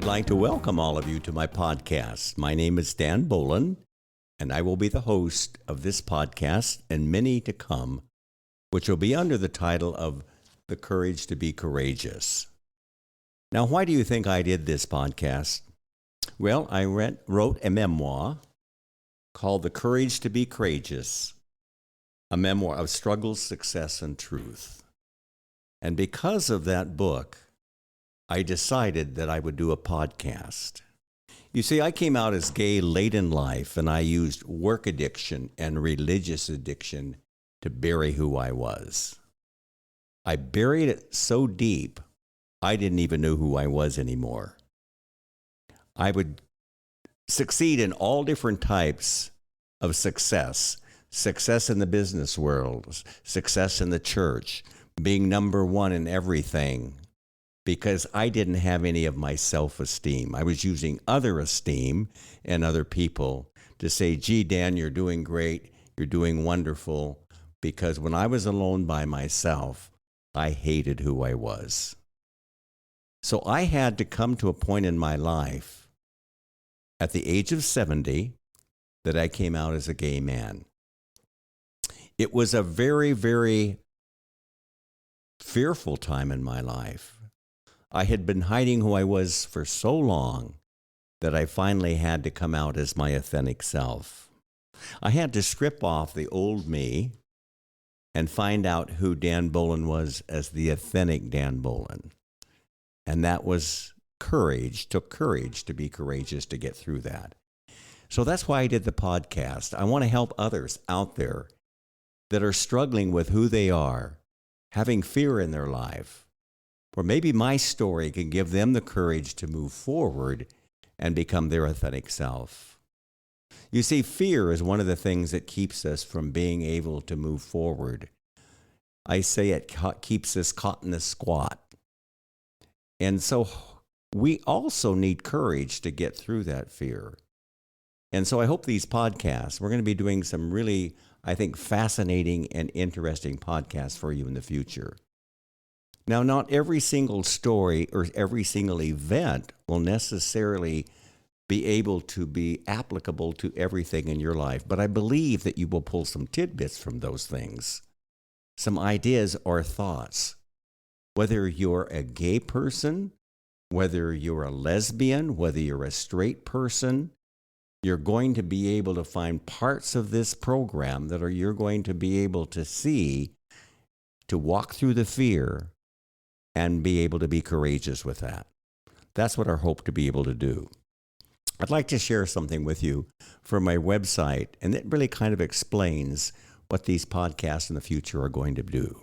I'd like to welcome all of you to my podcast. My name is Dan Bolen, and I will be the host of this podcast and many to come, which will be under the title of The Courage to be Courageous. Now, why do you think I did this podcast? Well, I wrote a memoir called The Courage to be Courageous, a memoir of struggles, success, and truth. And because of that book, I decided that I would do a podcast. You see, I came out as gay late in life, and I used work addiction and religious addiction to bury who I was. I buried it so deep, I didn't even know who I was anymore. I would succeed in all different types of success. Success in the business world, success in the church, being number one in everything, because I didn't have any of my self-esteem. I was using other esteem and other people to say, gee, Dan, you're doing great, you're doing wonderful, because when I was alone by myself, I hated who I was. So I had to come to a point in my life at the age of 70 that I came out as a gay man. It was a very, very fearful time in my life. I had been hiding who I was for so long that I finally had to come out as my authentic self. I had to strip off the old me and find out who Dan Bolen was as the authentic Dan Bolen. And that was courage, took courage to be courageous to get through that. So that's why I did the podcast. I want to help others out there that are struggling with who they are, having fear in their life. Or maybe my story can give them the courage to move forward and become their authentic self. You see, fear is one of the things that keeps us from being able to move forward. I say it keeps us caught in a squat. And so we also need courage to get through that fear. And so I hope these podcasts, we're going to be doing some really, I think, fascinating and interesting podcasts for you in the future. Now, not every single story or every single event will necessarily be able to be applicable to everything in your life, but I believe that you will pull some tidbits from those things, some ideas or thoughts. Whether you're a gay person, whether you're a lesbian, whether you're a straight person, you're going to be able to find parts of this program that you're going to be able to see, to walk through the fear, and be able to be courageous with that. That's what I hope to be able to do. I'd like to share something with you from my website, and it really kind of explains what these podcasts in the future are going to do.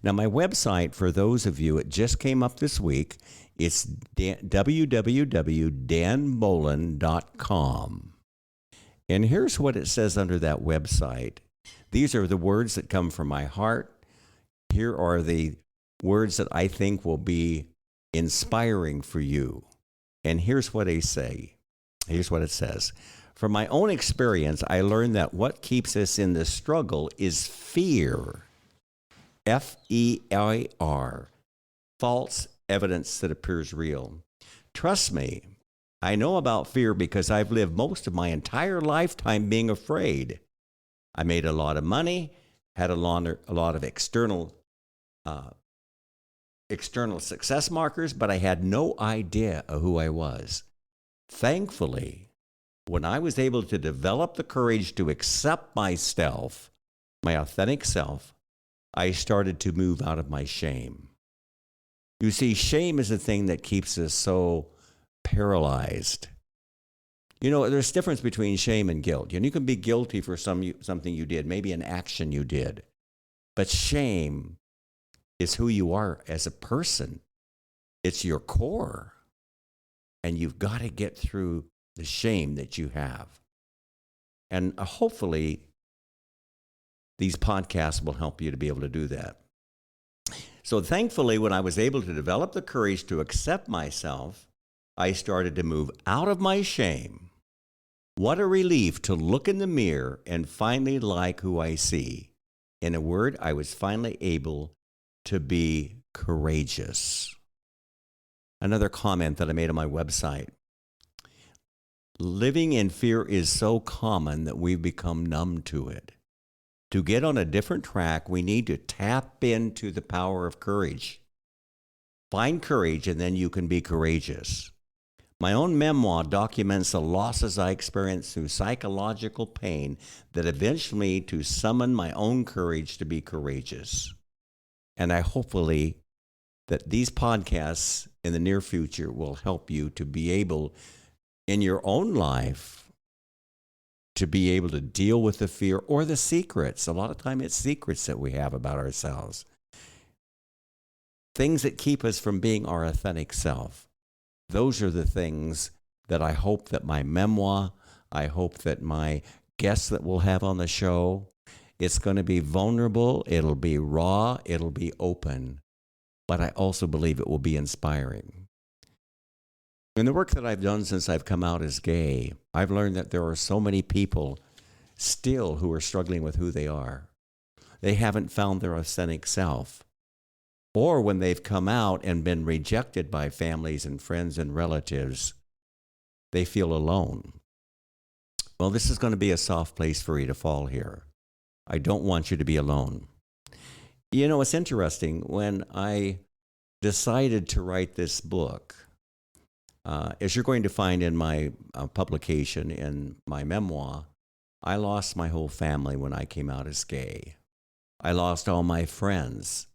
Now, my website, for those of you, it just came up this week. It's www.danbolen.com. And here's what it says under that website. These are the words that come from my heart. Here are the words that I think will be inspiring for you. And here's what they say. Here's what it says. From my own experience, I learned that what keeps us in the struggle is fear. F-E-I-R. False evidence that appears real. Trust me, I know about fear because I've lived most of my entire lifetime being afraid. I made a lot of money, had a lot of external success markers, but I had no idea of who I was. Thankfully, when I was able to develop the courage to accept myself, my authentic self, I started to move out of my shame. You see, shame is the thing that keeps us so paralyzed. You know, there's a difference between shame and guilt. And you can be guilty for something you did, maybe an action you did. But shame is who you are as a person. It's your core. And you've got to get through the shame that you have. And hopefully, these podcasts will help you to be able to do that. So thankfully, when I was able to develop the courage to accept myself, I started to move out of my shame. What a relief to look in the mirror and finally like who I see. In a word, I was finally able to be courageous. Another comment that I made on my website. Living in fear is so common that we've become numb to it. To get on a different track, we need to tap into the power of courage. Find courage, and then you can be courageous. My own memoir documents the losses I experienced through psychological pain that eventually me to summon my own courage to be courageous. And I hopefully that these podcasts in the near future will help you to be able, in your own life, to be able to deal with the fear or the secrets. A lot of time it's secrets that we have about ourselves. Things that keep us from being our authentic self. Those are the things that I hope that my memoir, I hope that my guests that we'll have on the show, it's going to be vulnerable, it'll be raw, it'll be open. But I also believe it will be inspiring. In the work that I've done since I've come out as gay, I've learned that there are so many people still who are struggling with who they are. They haven't found their authentic self. Or when they've come out and been rejected by families and friends and relatives, they feel alone. Well, this is going to be a soft place for you to fall here. I don't want you to be alone. You know, it's interesting. When I decided to write this book, as you're going to find in my publication, in my memoir, I lost my whole family when I came out as gay. I lost all my friends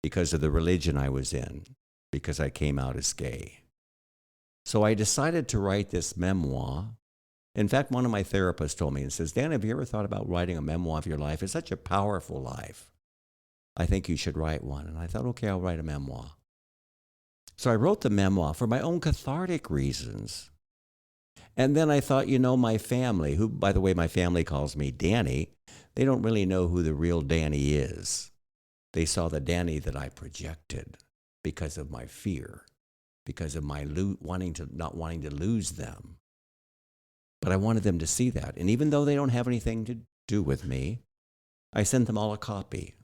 because of the religion I was in, because I came out as gay. So I decided to write this memoir. In fact, one of my therapists told me and says, Dan, have you ever thought about writing a memoir of your life? It's such a powerful life. I think you should write one. And I thought, okay, I'll write a memoir. So I wrote the memoir for my own cathartic reasons. And then I thought, you know, my family, who, by the way, my family calls me Danny, they don't really know who the real Danny is. They saw the Danny that I projected because of my fear, because of my not wanting to lose them. But I wanted them to see that. And even though they don't have anything to do with me, I sent them all a copy.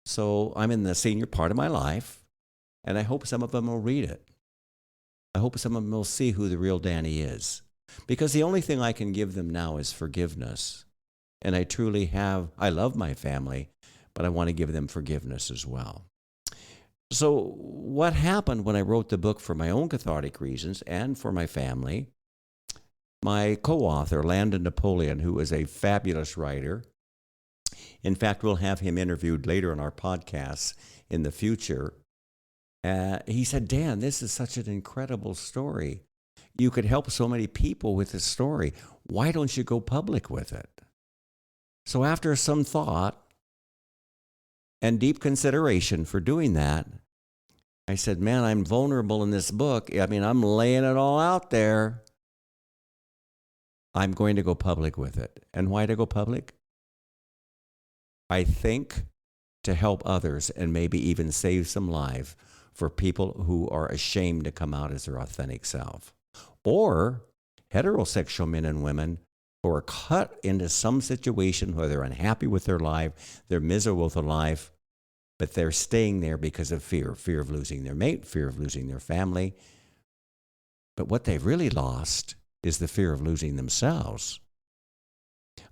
So I'm in the senior part of my life, and I hope some of them will read it. I hope some of them will see who the real Danny is. Because the only thing I can give them now is forgiveness. And I love my family, but I want to give them forgiveness as well. So what happened when I wrote the book for my own cathartic reasons and for my family, my co-author, Landon Napoleon, who is a fabulous writer, in fact, we'll have him interviewed later in our podcasts in the future. He said, Dan, this is such an incredible story. You could help so many people with this story. Why don't you go public with it? So after some thought and deep consideration for doing that, I said, man, I'm vulnerable in this book. I mean, I'm laying it all out there. I'm going to go public with it. And why to go public? I think to help others and maybe even save some lives for people who are ashamed to come out as their authentic self. Or heterosexual men and women who are caught into some situation where they're unhappy with their life, they're miserable with their life, but they're staying there because of fear of losing their mate, fear of losing their family. But what they've really lost is the fear of losing themselves.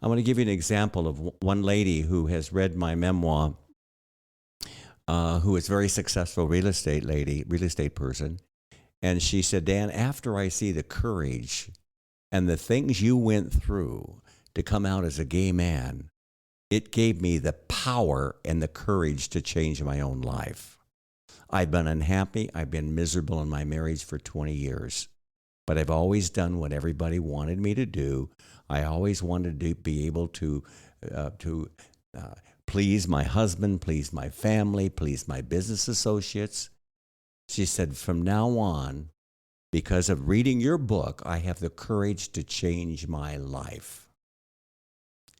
I want to give you an example of one lady who has read my memoir, who is a very successful real estate person. And she said, Dan, after I see the courage and the things you went through to come out as a gay man, it gave me the power and the courage to change my own life. I've been unhappy. I've been miserable in my marriage for 20 years. But I've always done what everybody wanted me to do. I always wanted to be able to please my husband, please my family, please my business associates. She said, from now on, because of reading your book, I have the courage to change my life.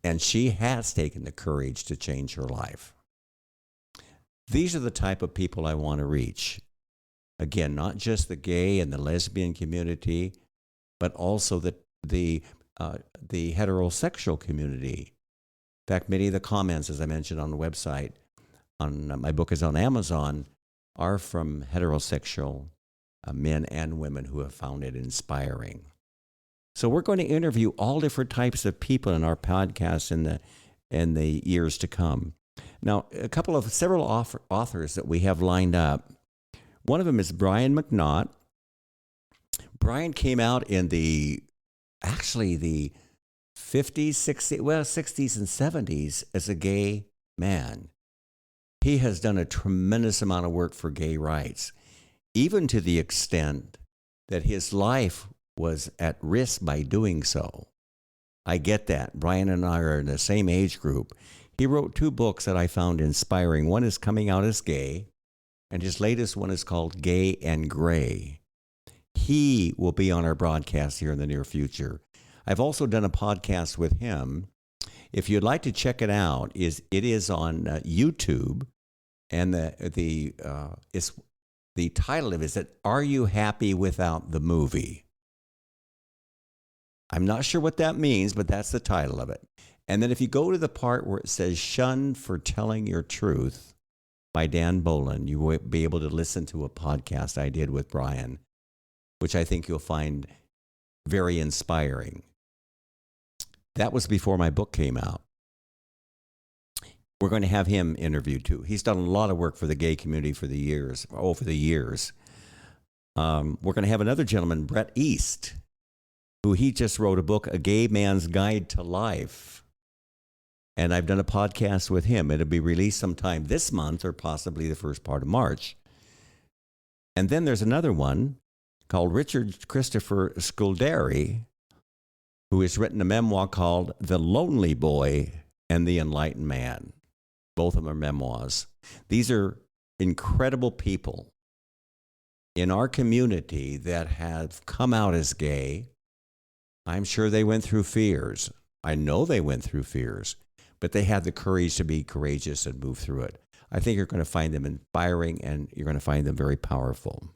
And she has taken the courage to change her life. These are the type of people I want to reach. Again, not just the gay and the lesbian community, but also the heterosexual community. In fact, many of the comments, as I mentioned on the website, on my book is on Amazon, are from heterosexual men and women who have found it inspiring. So we're going to interview all different types of people in our podcast in the years to come. Now, several authors that we have lined up. One of them is Brian McNaught. Brian came out in the 50s, 60s and 70s as a gay man. He has done a tremendous amount of work for gay rights, even to the extent that his life was at risk by doing so. I get that. Brian and I are in the same age group. He wrote 2 books that I found inspiring. One is Coming Out as Gay, and his latest one is called Gay and Gray. He will be on our broadcast here in the near future. I've also done a podcast with him. If you'd like to check it out, it is on YouTube, and the title of it is Are You Happy Without the Movie? I'm not sure what that means, but that's the title of it. And then if you go to the part where it says Shun for Telling Your Truth by Dan Bolen, you will be able to listen to a podcast I did with Brian, which I think you'll find very inspiring. That was before my book came out. We're going to have him interviewed too. He's done a lot of work for the gay community over the years. We're going to have another gentleman, Brett East, who he just wrote a book, A Gay Man's Guide to Life. And I've done a podcast with him. It'll be released sometime this month or possibly the first part of March. And then there's another one called Richard Christopher Sculderi, who has written a memoir called The Lonely Boy and the Enlightened Man. Both of them are memoirs. These are incredible people in our community that have come out as gay. I'm sure they went through fears. I know they went through fears, but they had the courage to be courageous and move through it. I think you're going to find them inspiring, and you're going to find them very powerful.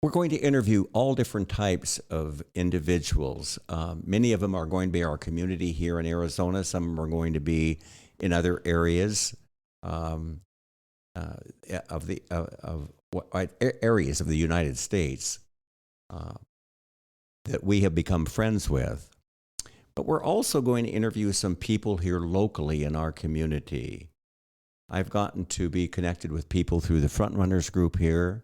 We're going to interview all different types of individuals. Many of them are going to be our community here in Arizona. Some are going to be in other areas areas of the United States that we have become friends with. But we're also going to interview some people here locally in our community. I've gotten to be connected with people through the Frontrunners group here.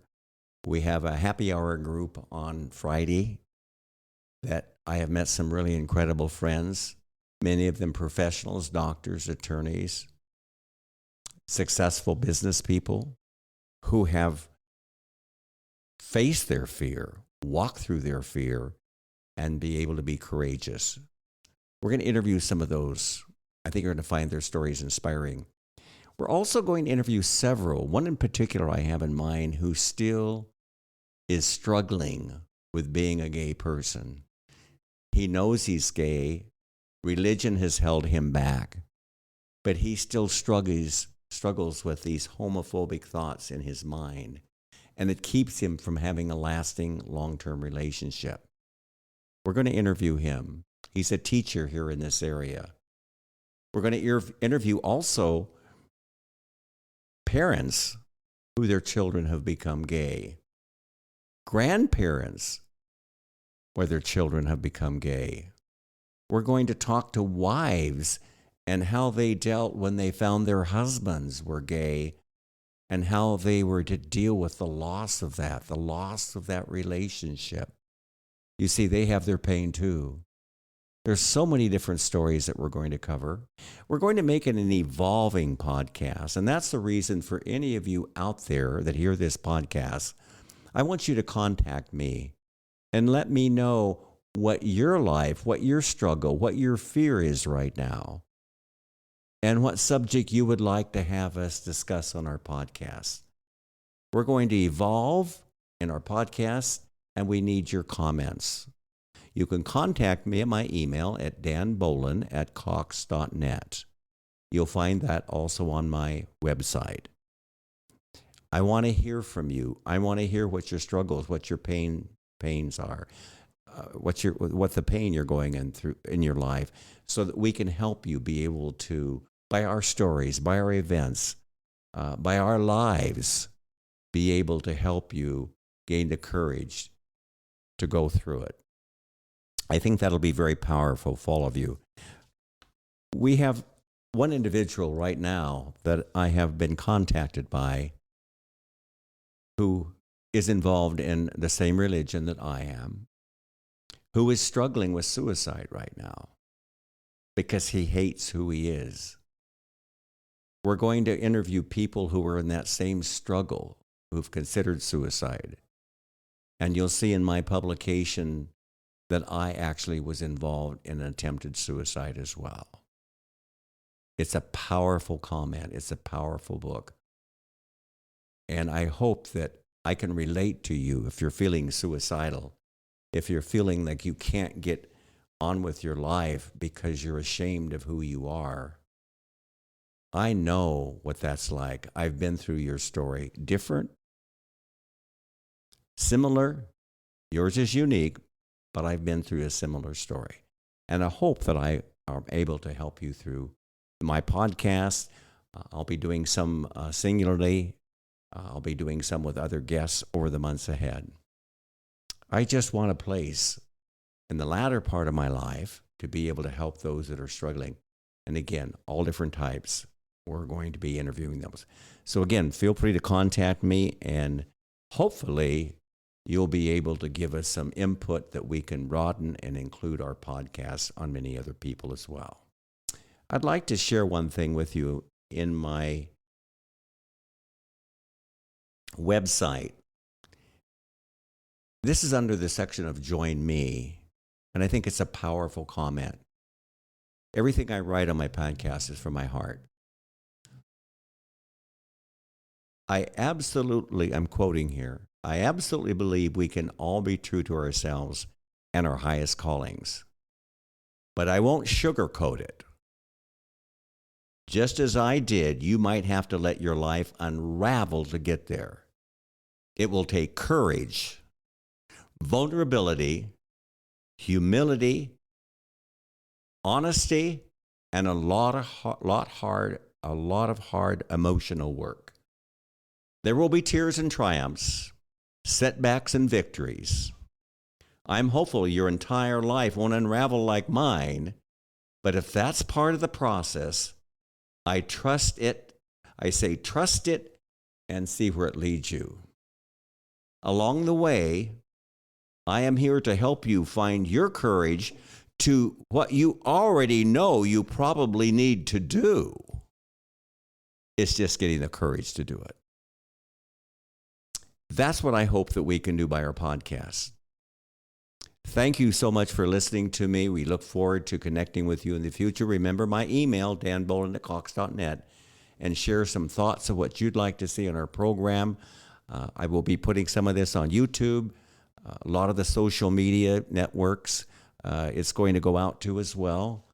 We have a happy hour group on Friday that I have met some really incredible friends, many of them professionals, doctors, attorneys, successful business people who have faced their fear, walked through their fear, and be able to be courageous. We're going to interview some of those. I think you're going to find their stories inspiring. We're also going to interview several, one in particular I have in mind, who still is struggling with being a gay person. He knows he's gay. Religion has held him back, but he still struggles with these homophobic thoughts in his mind, and it keeps him from having a lasting long-term relationship. We're going to interview him. He's a teacher here in this area. We're going to interview also parents who their children have become gay, grandparents where their children have become gay. We're going to talk to wives and how they dealt when they found their husbands were gay, and how they were to deal with the loss of that relationship. You see, they have their pain too. There's so many different stories that we're going to cover. We're going to make it an evolving podcast, and that's the reason for any of you out there that hear this podcast, I want you to contact me and let me know what your life, what your struggle, what your fear is right now, and what subject you would like to have us discuss on our podcast. We're going to evolve in our podcast, and we need your comments. You can contact me at my email at danbolen@cox.net. You'll find that also on my website. I want to hear from you. I want to hear what your struggles, what your pains are, what the pain you're going through in your life, so that we can help you be able to, by our stories, by our events, by our lives, be able to help you gain the courage to go through it. I think that'll be very powerful for all of you. We have one individual right now that I have been contacted by who is involved in the same religion that I am, who is struggling with suicide right now because he hates who he is. We're going to interview people who are in that same struggle, who've considered suicide. And you'll see in my publication that I actually was involved in an attempted suicide as well. It's a powerful comment. It's a powerful book. And I hope that I can relate to you if you're feeling suicidal, if you're feeling like you can't get on with your life because you're ashamed of who you are. I know what that's like. I've been through your story. Different, similar, yours is unique, but I've been through a similar story. And I hope that I am able to help you through my podcast. I'll be doing some singularly. I'll be doing some with other guests over the months ahead. I just want a place in the latter part of my life to be able to help those that are struggling. And again, all different types. We're going to be interviewing those. So again, feel free to contact me, and hopefully you'll be able to give us some input that we can broaden and include our podcast on many other people as well. I'd like to share one thing with you. In my website, this is under the section of Join Me, and I think it's a powerful comment. Everything I write on my podcast is from my heart. I'm quoting here, I absolutely believe we can all be true to ourselves and our highest callings. But I won't sugarcoat it. Just as I did, you might have to let your life unravel to get there. It will take courage, vulnerability, humility, honesty, and a lot of hard emotional work. There will be tears and triumphs, setbacks and victories. I'm hopeful your entire life won't unravel like mine, but if that's part of the process, I trust it. I say trust it and see where it leads you. Along the way, I am here to help you find your courage to what you already know you probably need to do. It's just getting the courage to do it. That's what I hope that we can do by our podcast. Thank you so much for listening to me. We look forward to connecting with you in the future. Remember my email, danbolen@cox.net, and share some thoughts of what you'd like to see in our program. I will be putting some of this on YouTube, a lot of the social media networks. It's going to go out to as well.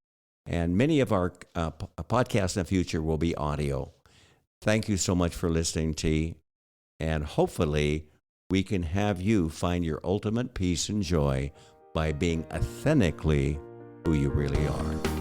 And many of our podcasts in the future will be audio. Thank you so much for listening, T. And hopefully we can have you find your ultimate peace and joy by being authentically who you really are.